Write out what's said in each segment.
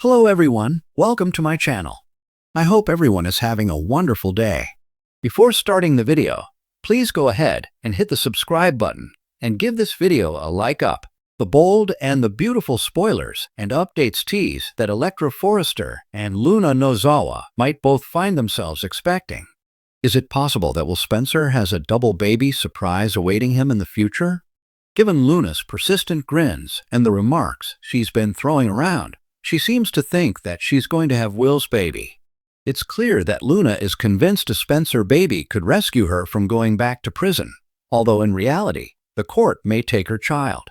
Hello everyone, welcome to my channel. I hope everyone is having a wonderful day. Before starting the video, please go ahead and hit the subscribe button and give this video a like up. The bold and the beautiful spoilers and updates tease that Electra Forrester and Luna Nozawa might both find themselves expecting. Is it possible that Will Spencer has a double baby surprise awaiting him in the future? Given Luna's persistent grins and the remarks she's been throwing around, she seems to think that she's going to have Will's baby. It's clear that Luna is convinced a Spencer baby could rescue her from going back to prison, although in reality, the court may take her child.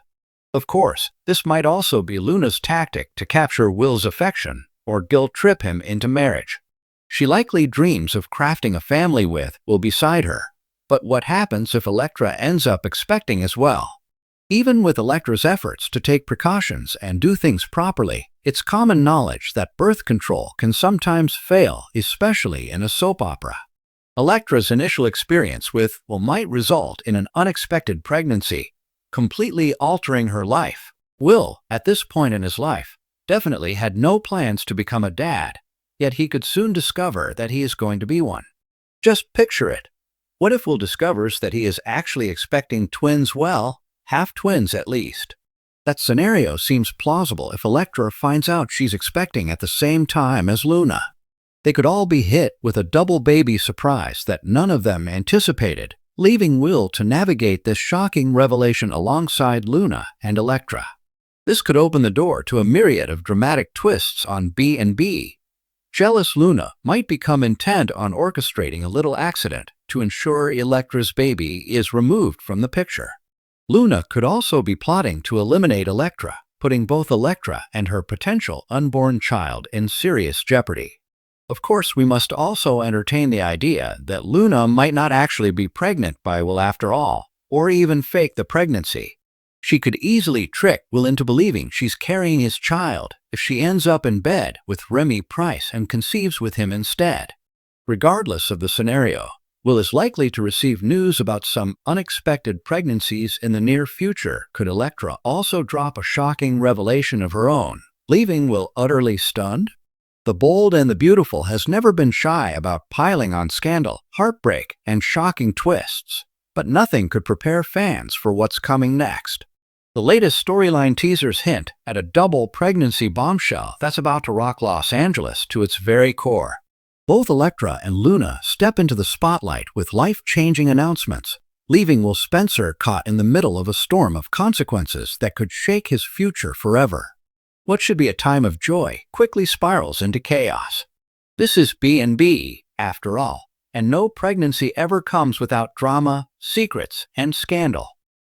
Of course, this might also be Luna's tactic to capture Will's affection or guilt-trip him into marriage. She likely dreams of crafting a family with Will beside her. But what happens if Electra ends up expecting as well? Even with Electra's efforts to take precautions and do things properly, it's common knowledge that birth control can sometimes fail, especially in a soap opera. Electra's initial experience with Will might result in an unexpected pregnancy, completely altering her life. Will, at this point in his life, definitely had no plans to become a dad, yet he could soon discover that he is going to be one. Just picture it. What if Will discovers that he is actually expecting twins, well, half twins at least? That scenario seems plausible if Electra finds out she's expecting at the same time as Luna. They could all be hit with a double baby surprise that none of them anticipated, leaving Will to navigate this shocking revelation alongside Luna and Electra. This could open the door to a myriad of dramatic twists on B&B. Jealous Luna might become intent on orchestrating a little accident to ensure Electra's baby is removed from the picture. Luna could also be plotting to eliminate Electra, putting both Electra and her potential unborn child in serious jeopardy. Of course, we must also entertain the idea that Luna might not actually be pregnant by Will after all, or even fake the pregnancy. She could easily trick Will into believing she's carrying his child if she ends up in bed with Remy Price and conceives with him instead. Regardless of the scenario, Will is likely to receive news about some unexpected pregnancies in the near future. Could Electra also drop a shocking revelation of her own, leaving Will utterly stunned? The bold and the beautiful has never been shy about piling on scandal, heartbreak, and shocking twists, but nothing could prepare fans for what's coming next. The latest storyline teasers hint at a double pregnancy bombshell that's about to rock Los Angeles to its very core. Both Electra and Luna step into the spotlight with life-changing announcements, leaving Will Spencer caught in the middle of a storm of consequences that could shake his future forever. What should be a time of joy quickly spirals into chaos. This is B&B, after all, and no pregnancy ever comes without drama, secrets, and scandal.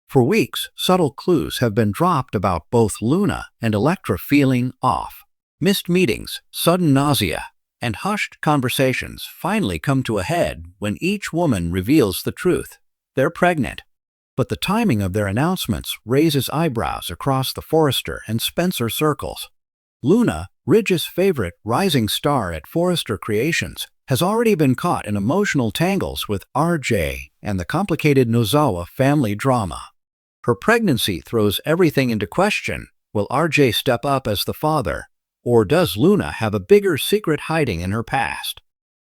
For weeks, subtle clues have been dropped about both Luna and Electra feeling off. Missed meetings, sudden nausea, and hushed conversations finally come to a head when each woman reveals the truth. They're pregnant. But the timing of their announcements raises eyebrows across the Forrester and Spencer circles. Luna, Ridge's favorite rising star at Forrester Creations, has already been caught in emotional tangles with RJ and the complicated Nozawa family drama. Her pregnancy throws everything into question. Will RJ step up as the father? Or does Luna have a bigger secret hiding in her past?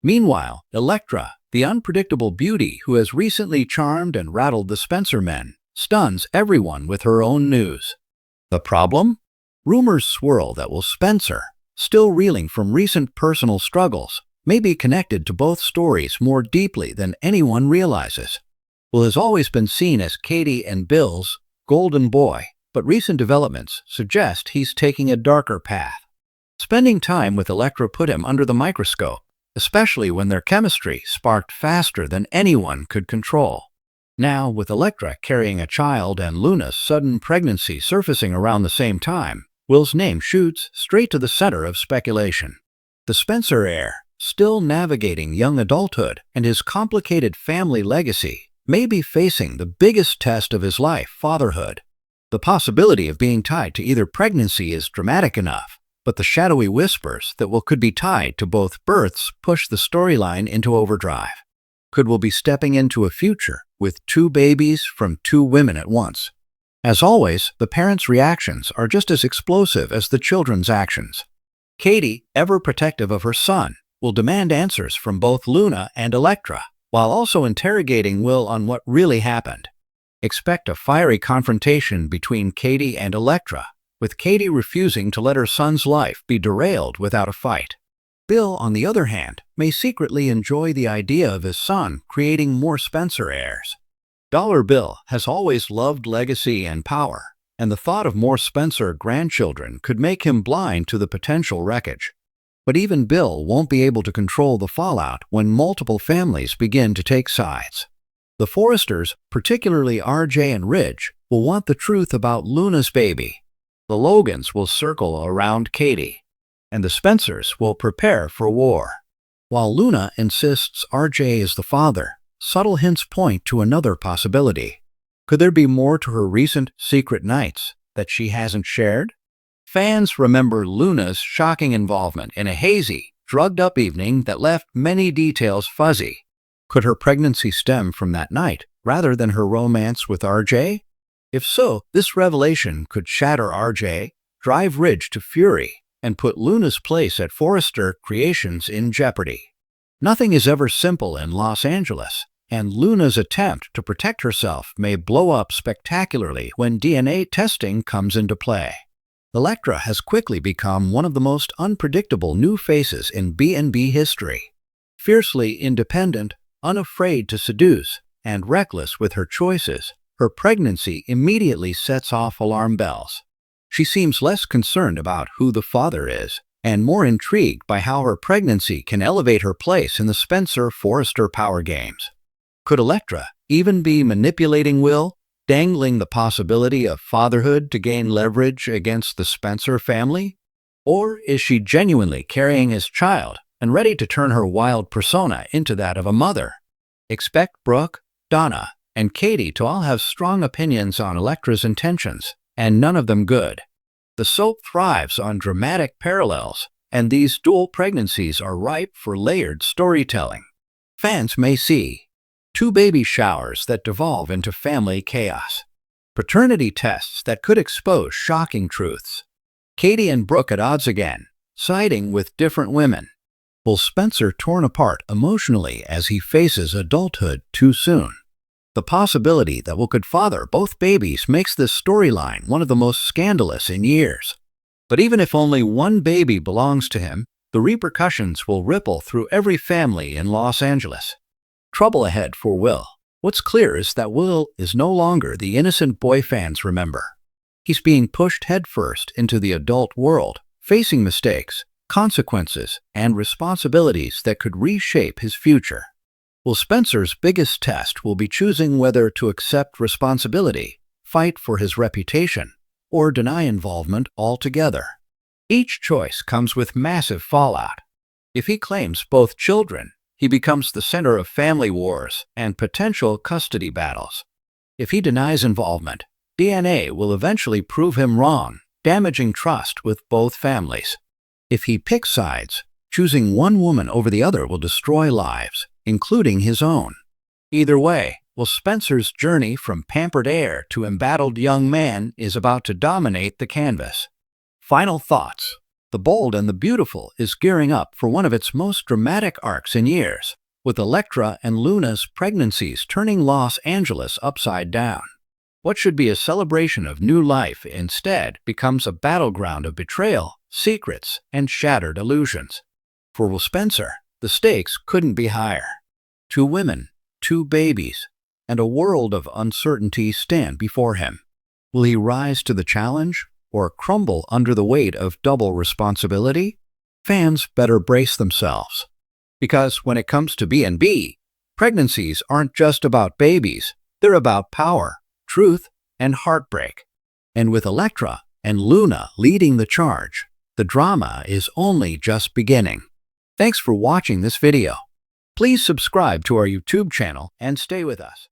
Meanwhile, Electra, the unpredictable beauty who has recently charmed and rattled the Spencer men, stuns everyone with her own news. The problem? Rumors swirl that Will Spencer, still reeling from recent personal struggles, may be connected to both stories more deeply than anyone realizes. Will has always been seen as Katie and Bill's golden boy, but recent developments suggest he's taking a darker path. Spending time with Electra put him under the microscope, especially when their chemistry sparked faster than anyone could control. Now, with Electra carrying a child and Luna's sudden pregnancy surfacing around the same time, Will's name shoots straight to the center of speculation. The Spencer heir, still navigating young adulthood and his complicated family legacy, may be facing the biggest test of his life, fatherhood. The possibility of being tied to either pregnancy is dramatic enough, but the shadowy whispers that Will could be tied to both births push the storyline into overdrive. Could Will be stepping into a future with two babies from two women at once? As always, the parents' reactions are just as explosive as the children's actions. Katie, ever protective of her son, will demand answers from both Luna and Electra, while also interrogating Will on what really happened. Expect a fiery confrontation between Katie and Electra, with Katie refusing to let her son's life be derailed without a fight. Bill, on the other hand, may secretly enjoy the idea of his son creating more Spencer heirs. Dollar Bill has always loved legacy and power, and the thought of more Spencer grandchildren could make him blind to the potential wreckage. But even Bill won't be able to control the fallout when multiple families begin to take sides. The Forresters, particularly RJ and Ridge, will want the truth about Luna's baby. The Logans will circle around Katie, and the Spencers will prepare for war. While Luna insists RJ is the father, subtle hints point to another possibility. Could there be more to her recent secret nights that she hasn't shared? Fans remember Luna's shocking involvement in a hazy, drugged-up evening that left many details fuzzy. Could her pregnancy stem from that night, rather than her romance with RJ? If so, this revelation could shatter RJ, drive Ridge to fury, and put Luna's place at Forrester Creations in jeopardy. Nothing is ever simple in Los Angeles, and Luna's attempt to protect herself may blow up spectacularly when DNA testing comes into play. Electra has quickly become one of the most unpredictable new faces in B&B history. Fiercely independent, unafraid to seduce, and reckless with her choices, her pregnancy immediately sets off alarm bells. She seems less concerned about who the father is, and more intrigued by how her pregnancy can elevate her place in the Spencer-Forrester power games. Could Electra even be manipulating Will, dangling the possibility of fatherhood to gain leverage against the Spencer family? Or is she genuinely carrying his child and ready to turn her wild persona into that of a mother? Expect Brooke, Donna, and Katie to all have strong opinions on Electra's intentions, and none of them good. The soap thrives on dramatic parallels, and these dual pregnancies are ripe for layered storytelling. Fans may see two baby showers that devolve into family chaos, paternity tests that could expose shocking truths, Katie and Brooke at odds again, siding with different women. Will Spencer torn apart emotionally as he faces adulthood too soon? The possibility that Will could father both babies makes this storyline one of the most scandalous in years. But even if only one baby belongs to him, the repercussions will ripple through every family in Los Angeles. Trouble ahead for Will. What's clear is that Will is no longer the innocent boy fans remember. He's being pushed headfirst into the adult world, facing mistakes, consequences, and responsibilities that could reshape his future. Will Spencer's biggest test will be choosing whether to accept responsibility, fight for his reputation, or deny involvement altogether. Each choice comes with massive fallout. If he claims both children, he becomes the center of family wars and potential custody battles. If he denies involvement, DNA will eventually prove him wrong, damaging trust with both families. If he picks sides, choosing one woman over the other will destroy lives, including his own. Either way, Will Spencer's journey from pampered heir to embattled young man is about to dominate the canvas. Final thoughts. The Bold and the Beautiful is gearing up for one of its most dramatic arcs in years, with Electra and Luna's pregnancies turning Los Angeles upside down. What should be a celebration of new life instead becomes a battleground of betrayal, secrets, and shattered illusions. For Will Spencer, the stakes couldn't be higher. 2 women, 2 babies, and a world of uncertainty stand before him. Will he rise to the challenge or crumble under the weight of double responsibility? Fans better brace themselves. Because when it comes to B&B, pregnancies aren't just about babies, they're about power, truth, and heartbreak. And with Electra and Luna leading the charge, the drama is only just beginning. Thanks for watching this video. Please subscribe to our YouTube channel and stay with us.